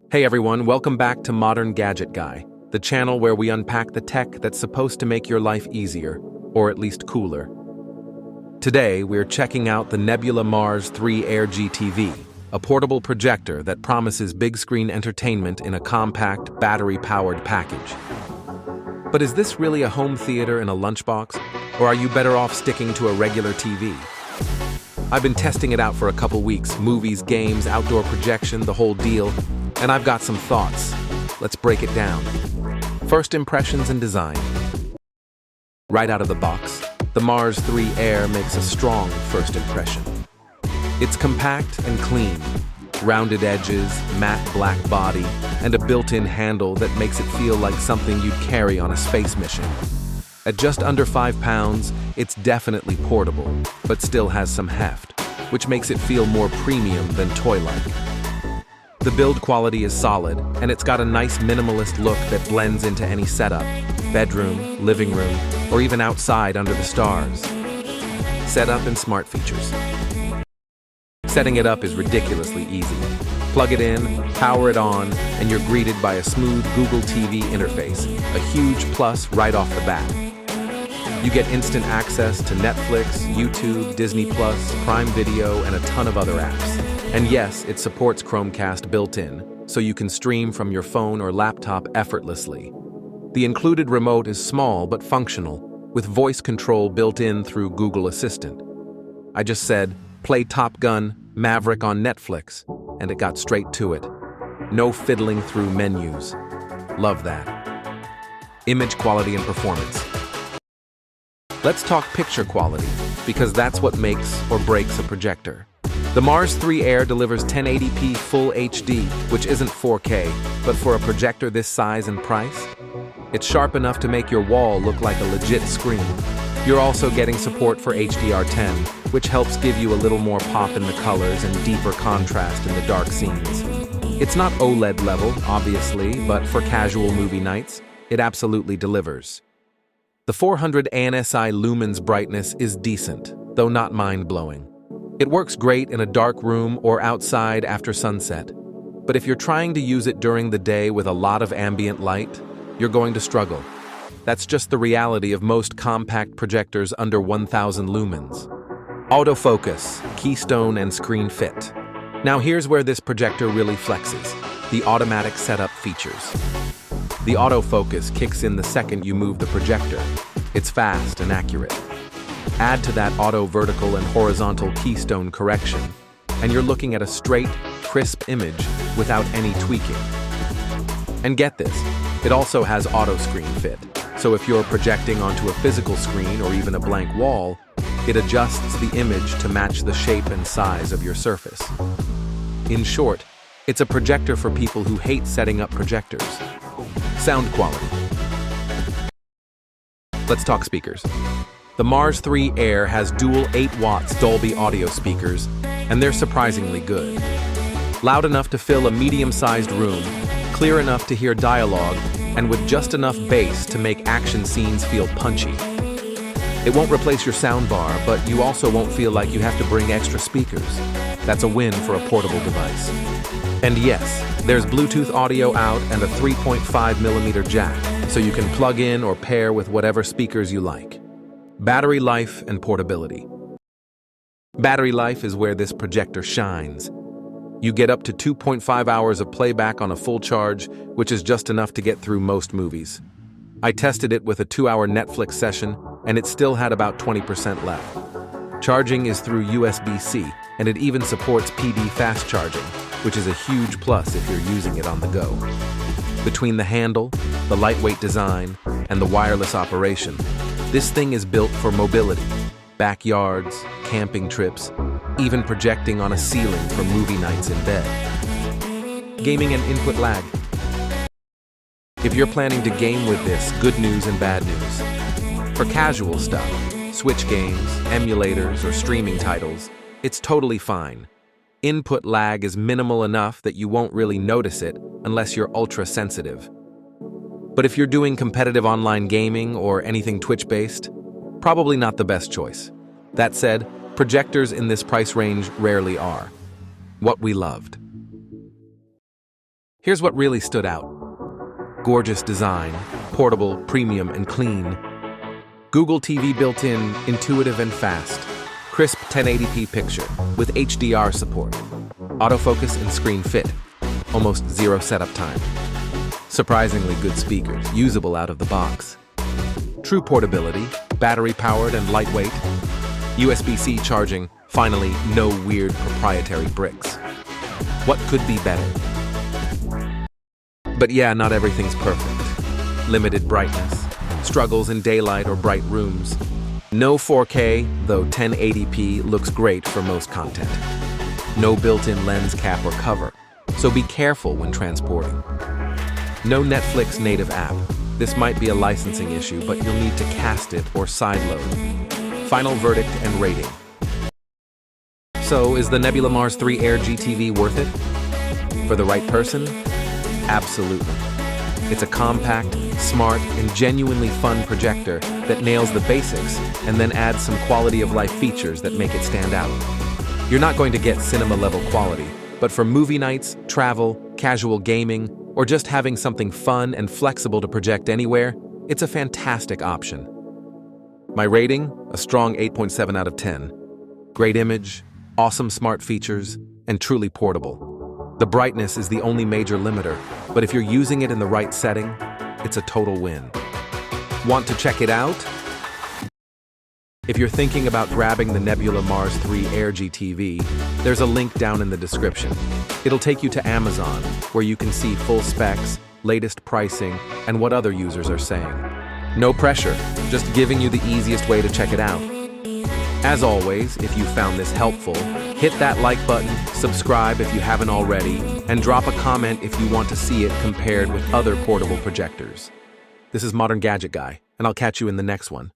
Hey everyone, welcome back to Modern Gadget Guy, the channel where we unpack the tech that's supposed to make your life easier, or at least cooler. Today, we're checking out the Nebula Mars 3 Air GTV, a portable projector that promises big-screen entertainment in a compact, battery-powered package. But is this really a home theater in a lunchbox, or are you better off sticking to a regular TV? I've been testing it out for a couple weeks, movies, games, outdoor projection, the whole deal, and I've got some thoughts. Let's break it down. First impressions and design. Right out of the box, the Mars 3 Air makes a strong first impression. It's compact and clean, rounded edges, matte black body, and a built-in handle that makes it feel like something you'd carry on a space mission. At just under 5 pounds, it's definitely portable, but still has some heft, which makes it feel more premium than toy-like. The build quality is solid, and it's got a nice minimalist look that blends into any setup, bedroom, living room, or even outside under the stars. Setup and smart features. Setting it up is ridiculously easy. Plug it in, power it on, and you're greeted by a smooth Google TV interface, a huge plus right off the bat. You get instant access to Netflix, YouTube, Disney+, Prime Video, and a ton of other apps. And yes, it supports Chromecast built-in, so you can stream from your phone or laptop effortlessly. The included remote is small but functional, with voice control built in through Google Assistant. I just said, play Top Gun, Maverick on Netflix, and it got straight to it. No fiddling through menus. Love that. Image quality and performance. Let's talk picture quality, because that's what makes or breaks a projector. The Mars 3 Air delivers 1080p Full HD, which isn't 4K, but for a projector this size and price, it's sharp enough to make your wall look like a legit screen. You're also getting support for HDR10, which helps give you a little more pop in the colors and deeper contrast in the dark scenes. It's not OLED level, obviously, but for casual movie nights, it absolutely delivers. The 400 ANSI lumens brightness is decent, though not mind-blowing. It works great in a dark room or outside after sunset. But if you're trying to use it during the day with a lot of ambient light, you're going to struggle. That's just the reality of most compact projectors under 1000 lumens. Autofocus, Keystone, and screen fit. Now here's where this projector really flexes, the automatic setup features. The autofocus kicks in the second you move the projector. It's fast and accurate. Add to that auto vertical and horizontal keystone correction, and you're looking at a straight, crisp image without any tweaking. And get this, it also has auto screen fit, so if you're projecting onto a physical screen or even a blank wall, it adjusts the image to match the shape and size of your surface. In short, it's a projector for people who hate setting up projectors. Sound quality. Let's talk speakers. The Mars 3 Air has dual 8 watts Dolby audio speakers, and they're surprisingly good. Loud enough to fill a medium-sized room, clear enough to hear dialogue, and with just enough bass to make action scenes feel punchy. It won't replace your soundbar, but you also won't feel like you have to bring extra speakers. That's a win for a portable device. And yes, there's Bluetooth audio out and a 3.5mm jack, so you can plug in or pair with whatever speakers you like. Battery life and portability. Battery life is where this projector shines. You get up to 2.5 hours of playback on a full charge, which is just enough to get through most movies. I tested it with a 2-hour Netflix session, and it still had about 20% left. Charging is through USB-C, and it even supports PD fast charging, which is a huge plus if you're using it on the go. Between the handle, the lightweight design, and the wireless operation, this thing is built for mobility, backyards, camping trips, even projecting on a ceiling for movie nights in bed. Gaming and input lag. If you're planning to game with this, good news and bad news. For casual stuff, Switch games, emulators, or streaming titles, it's totally fine. Input lag is minimal enough that you won't really notice it unless you're ultra-sensitive. But if you're doing competitive online gaming or anything Twitch-based, probably not the best choice. That said, projectors in this price range rarely are. What we loved. Here's what really stood out. Gorgeous design, portable, premium, and clean. Google TV built-in, intuitive and fast. Crisp 1080p picture with HDR support. Autofocus and screen fit. Almost zero setup time. Surprisingly good speakers, usable out of the box. True portability, battery-powered and lightweight. USB-C charging, finally, no weird proprietary bricks. What could be better? But yeah, not everything's perfect. Limited brightness, struggles in daylight or bright rooms. No 4K, though 1080p looks great for most content. No built-in lens cap or cover, so be careful when transporting. No Netflix native app. This might be a licensing issue, but you'll need to cast it or sideload. Final verdict and rating. So, is the Nebula Mars 3 Air GTV worth it? For the right person? Absolutely. It's a compact, smart, and genuinely fun projector that nails the basics and then adds some quality-of-life features that make it stand out. You're not going to get cinema-level quality, but for movie nights, travel, casual gaming, or just having something fun and flexible to project anywhere, it's a fantastic option. My rating? A strong 8.7 out of 10. Great image, awesome smart features, and truly portable. The brightness is the only major limiter, but if you're using it in the right setting, it's a total win. Want to check it out? If you're thinking about grabbing the Nebula Mars 3 Air GTV, there's a link down in the description. It'll take you to Amazon, where you can see full specs, latest pricing, and what other users are saying. No pressure, just giving you the easiest way to check it out. As always, if you found this helpful, hit that like button, subscribe if you haven't already, and drop a comment if you want to see it compared with other portable projectors. This is Modern Gadget Guy, and I'll catch you in the next one.